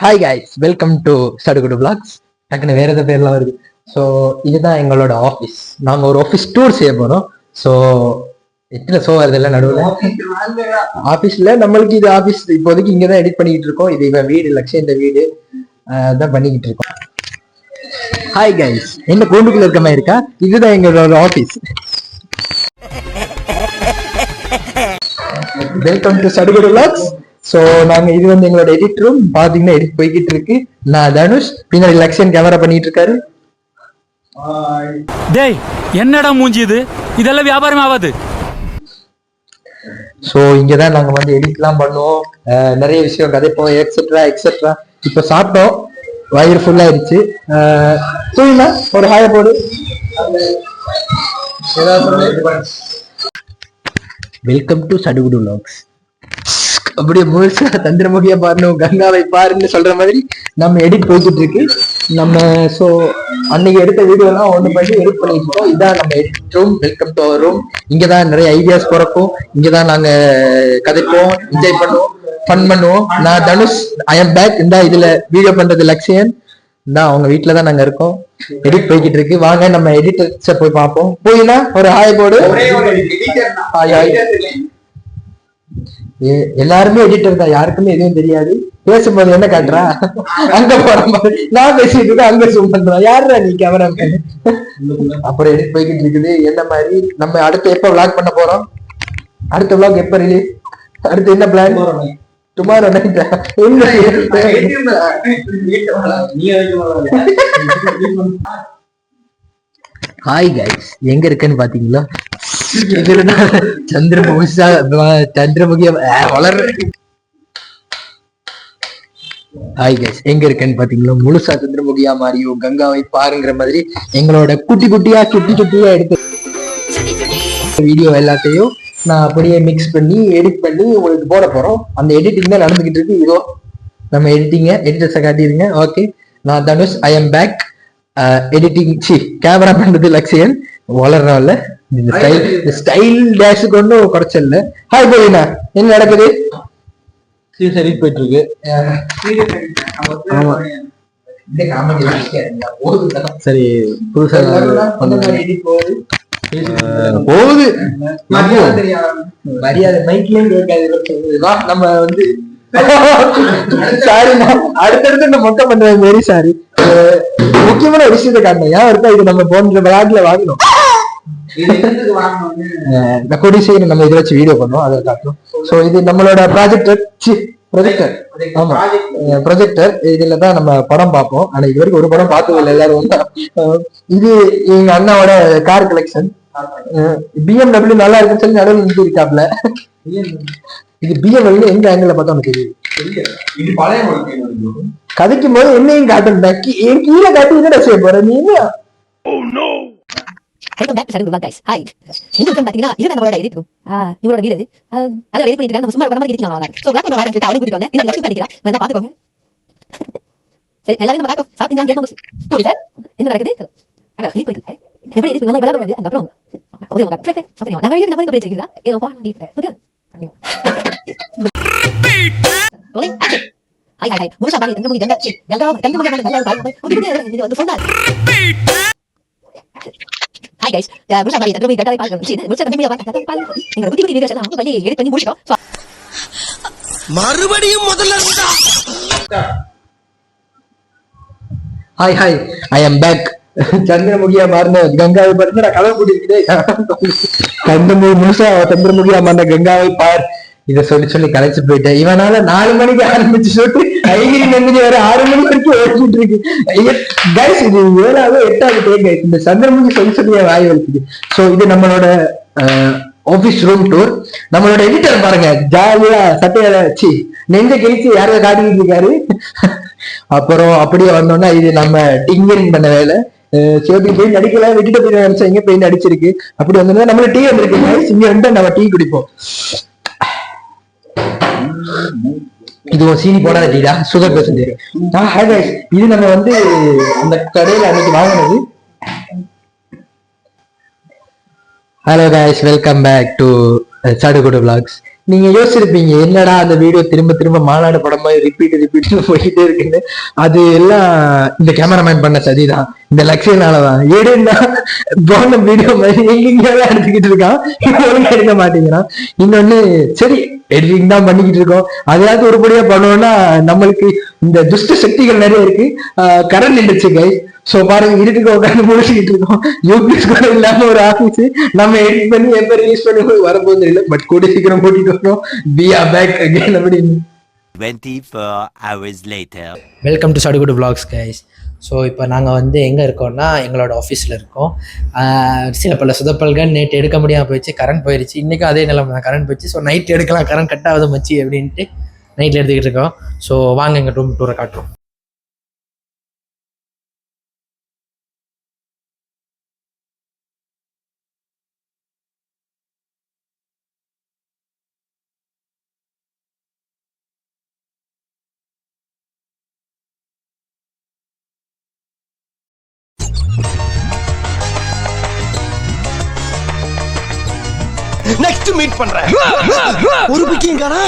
Hi guys, welcome to சடுகுடு blocks. டக்குன்னு வேற எதாவது பேர்லாம் வருது. ஸோ இதுதான் எங்களோட ஆஃபீஸ். நாங்கள் ஒரு ஆஃபீஸ் டூர் செய்ய போகிறோம். ஸோ எத்தனை ஷோ வருது இல்லை நடுவில் ஆஃபீஸில் நம்மளுக்கு இது ஆஃபீஸ் இப்போதைக்கு இங்கே தான் எடிட் பண்ணிக்கிட்டு இருக்கோம். இது இவன் வீடு, லட்சம் இந்த வீடு தான் பண்ணிக்கிட்டு இருக்கோம். ஹாய் கைஸ், என்ன கூண்டுக்குள்ள இருக்க மாதிரி இருக்கா? இதுதான் எங்களோட ஆஃபீஸ். வெல்கம் டு சடுகுடு பிளாக்ஸ். சோ நாங்க இது வந்து எங்களோட எடிட் ரூம். பாத்தீங்கன்னா எடிட் போய்கிட்டு இருக்கு. நான் தனுஷ், பின்னாடி லக்ஷன் கேமரா பண்ணிட்டு இருக்காரு. டேய் என்னடா மூஞ்சி இது? இதெல்லாம் வியாபாரம் ஆகாது. சோ இங்கதான் நாங்க வந்து எடிட்லாம் பண்ணுவோம். நிறைய விஷயம் கதைப்போம், எக்ஸெட்ரா எக்ஸெட்ரா. இப்ப சாப்பிட்டோம், வயிறு ஃபுல் ஆயிடுச்சு. சொல்லுங்க, ஒரு ஹாய போடு. Welcome to Sadugudu vlogs. அப்படியே முழுசா தந்திரமுகியா பாருணும், கங்காவை பாருன்னு சொல்ற மாதிரி நம்ம எடிட் போயிட்டு இருக்கு. நம்ம ஸோ அன்னைக்கு எடுத்த வீடியோலாம் ஒன்று பண்ணி எடிட் பண்ணிட்டு இருக்கோம். இதான் நம்ம edit room. Welcome to our room. இங்கதான் நிறைய ஐடியாஸ் பிறக்கும். இங்கதான் நாங்க கதைப்போம், என்ஜாய் பண்ணுவோம், ஃபன் பண்ணுவோம். நான் தனுஷ், ஐ எம் பேக். இந்த இதுல வீடியோ பண்றது லக்ஷயன். இந்த அவங்க வீட்டுல தான் நாங்க இருக்கோம். எடிட் போய்கிட்டு இருக்கு. வாங்க நம்ம எடிட்டர்ஸை போய் பார்ப்போம். போயினா ஒரு ஹாய் போர்டு. Hi hi. எல்லாருமே எடிட்டர் தான், யாருக்குமே எதுவும் தெரியாது. பேசும்போது என்ன காட்டுறா, அங்க போற மாதிரி நான் பேசிட்டு இருக்கேன், அங்க ஜூம் பண்றான். யாருடா நீ கேமரா? அப்புறம் எடிட் போய்கிட்டு இருக்குது. என்ன மாதிரி நம்ம அடுத்து எப்ப விளாக் பண்ண போறோம்? அடுத்த விளாக் எப்ப ரிலீஸ்? அடுத்து என்ன பிளான்? டுமாரோ நைட்டா? ஹாய் கைஸ், எங்க இருக்குன்னு பாத்தீங்களா? சந்திரமுகியா வளர். ஹாய் கைஸ், எங்க இருக்கேன்னு பாத்தீங்களா? முழுசா சந்திரமுகியா மாறியோ கங்காவை பாருங்கிற மாதிரி எங்களோட குட்டி குட்டியா எடுத்து வீடியோ எல்லாத்தையும் நான் அப்படியே மிக்ஸ் பண்ணி எடிட் பண்ணி உங்களுக்கு போட போறோம். அந்த எடிட்டிங் தான் நடந்துகிட்டு இருக்கு. இதோ நம்ம எடிட்டர்ஸை காட்டிடுங்க. ஓகே, நான் Dhanush, I am back. Editing camera பண்றது லக்ஷயன். வளர்றோம்ல, இந்த ஸ்டைல் டேஷுக்கு ஒன்றும் குறைச்சல. ஹாய் போயினா, என்ன நடக்குது? சரி போயிட்டு இருக்கு. சரி, புதுசா போகுது. மரியாதை மைக்லயும் கேட்காது. நம்ம வந்து சாரி, அடுத்தடுத்து இந்த மொக்க பண்றது வெரி சாரி. முக்கியமான ஒரு விஷயத்தை காட்டணும். ஏன் இருக்கா, இது நம்ம போன்ற விளையாட்டுல வாங்கணும். கூடிய சீக்கிரம் நம்ம இதை வச்சு வீடியோ பண்ணோம், அதை காட்டும். சோ இது நம்மளோட ப்ராஜெக்டர். ஆமா, ப்ரொஜெக்டர். இதுலதான் நம்ம படம் பார்ப்போம். ஆனா இது வரைக்கும் ஒரு படம் பார்த்தது இல்லை எல்லாரும். இது எங்க அண்ணாவோட கார் கலெக்ஷன். BMW நல்லா இருக்குன்னு சொல்லி நடுவில் நின்று இருக்காப்ல. இது BMW எந்த ஆங்கிள் பார்த்தா உனக்கு தெரியுது? கதைக்கும் போது என்னையும் காட்டணும். என் கீழே காட்டி என்னடா செய்ய போற நீ? வெல்கம் பேக் டு சடுகுடு vlog guys. ஹாய். இந்த வீடியோ பாத்தீங்கன்னா இது நம்மளோட எடிட் ரூம். இவரோட வீடு. அத எடிட் பண்ணிட்டு நம்ம சும்மா பண்ண மாதிரி எடிட் பண்ணலாம். சோ vlog பண்ண வரேன்னு சொல்லிட்டு அவளை கூட்டிட்டு வந்தேன். இந்த லட்சம் பண்ணிக்கிறேன். வந்து பாத்துக்கோங்க. சரி, எல்லாரும் நம்ம பாக்கோம். சாப்பிட்டீங்க கேட்கணும். புரியுதா? என்ன நடக்குது? அட எடிட் பண்ணிட்டு எப்படி எடிட் பண்ணலாம் விளையாட முடியாது. அந்த அப்புறம் ஒரு ஒரு பெர்ஃபெக்ட் சாப்பிடுங்க. நான் வீடியோ நம்ம பேசிக்கிறதா? ஏதோ பாடி புரியுதா? Okay, action. Hi hi. முழுசா பாடி தங்க முடிங்க. தங்க நல்லா பாருங்க. இது வந்து சொன்னா. Hi guys, முழுசா பாடி தங்க முடிங்க. பாருங்க. முழுசா தங்க முடிங்க. பாருங்க. நீங்க குட்டி குட்டி வீடியோஸ் எல்லாம் பண்ணி எடிட் பண்ணி முடிச்சிட்டோம். மறுபடியும் முதல்ல இருந்தா. Hi hi, I am back. சந்திரமுகியா மாறின கங்காவை பாருங்க. நான் கலர் கூட்டிருக்கேன். முழுசா சந்திரமுகியா மாறின கங்காவை பார். இதை சொல்லி கலைச்சு போயிட்டேன். இவனால 4 மணிக்கு ஆரம்பிச்சு சொல்லிட்டு ஐகிரி நந்தினி வர 6 மணி வரைக்கும் ஓடிட்டு இருக்கு. கைஸ், இது 7வது 8வது டேக். இந்த சந்திரமுகி சொல்லி வாய் வலிக்குது. சோ இது நம்மளோட ஆபீஸ் ரூம் டூர். நம்மளோட எடிட்டர் பாருங்க, ஜாலியா சட்டையில நெஞ்ச கிழிச்சு யாரையா காட்டிக்கிட்டு இருக்காரு. அப்புறம் அப்படியே வந்தோம்னா இது நம்ம டிங்கரிங் பண்ண வேலை. சிவப்பி போய் நடிக்கல, விட்டுட்டு போய் நினைச்சா போய் நடிச்சிருக்கு. அப்படி வந்தோம்னா நம்மள டீ வந்திருக்கு. இங்க வந்து நம்ம டீ குடிப்போம். இது சீனி போடாத டீடா, சுகர் பெர்சன்டேஜ். இது நம்ம வந்து அந்த கடையில அன்னைக்கு வாங்கினது. Hello guys, welcome back to Sadugudu vlogs. நீங்க யோசிச்சிருப்பீங்க என்னடா அந்த வீடியோ திரும்ப திரும்ப மாநாடு படம் மாதிரி ரிப்பீட் போயிட்டே இருக்குன்னு. அது எல்லாம் இந்த கேமராமேன் பண்ண சதிதான், இந்த லட்சியனாலதான். ஏடுன்னா போன வீடியோ மாதிரி எங்கெங்கெல்லாம் எடுத்துக்கிட்டு இருக்கான், ஒழுங்கா எடுக்க மாட்டேங்கிறான். இன்னொன்னு சரி எடிட்டிங் தான் பண்ணிக்கிட்டு இருக்கோம், அதையாவது உருப்படியா பண்ணுவோம்னா நம்மளுக்கு இந்த துஷ்ட சக்திகள் நிறைய இருக்கு. கரண்ட் நின்றுச்சு கை. சோ பாருங்க இருட்டுக்கு உட்காந்து முடிச்சுக்கிட்டு இருக்கோம். யூபிஎஸ் கூட இல்லாம ஒரு ஆபீஸ் நம்ம எடிட் பண்ணி எப்ப ரிலீஸ் பண்ணி வரப்போகுது இல்லை. பட் கூட சீக்கிரம் கூட்டிட்டு வரோம். We are back again அப்படின்னு. 24 hours later. Welcome to Sadugudu vlogs guys. So இப்போ நாங்கள் வந்து எங்கே இருக்கோம்னா எங்களோட ஆஃபீஸில் இருக்கோம். சில பல சுதப்பல்கள் நேற்று எடுக்க முடியாமல் போயிடுச்சு, கரண்ட் போயிடுச்சு. இன்றைக்கும் அதே நிலைமை தான், கரண்ட் போயிடுச்சு. ஸோ நைட் எடுக்கலாம், கரண்ட் கட் ஆகுது மச்சி அப்படின்ட்டு நைட்டில் எடுத்துக்கிட்டு இருக்கோம். ஸோ வாங்க எங்கள் ரூம் டூரை காட்டுறோம். நெக்ஸ்ட் மீட் பண்றேன். ஒரு புக்கிங் காணா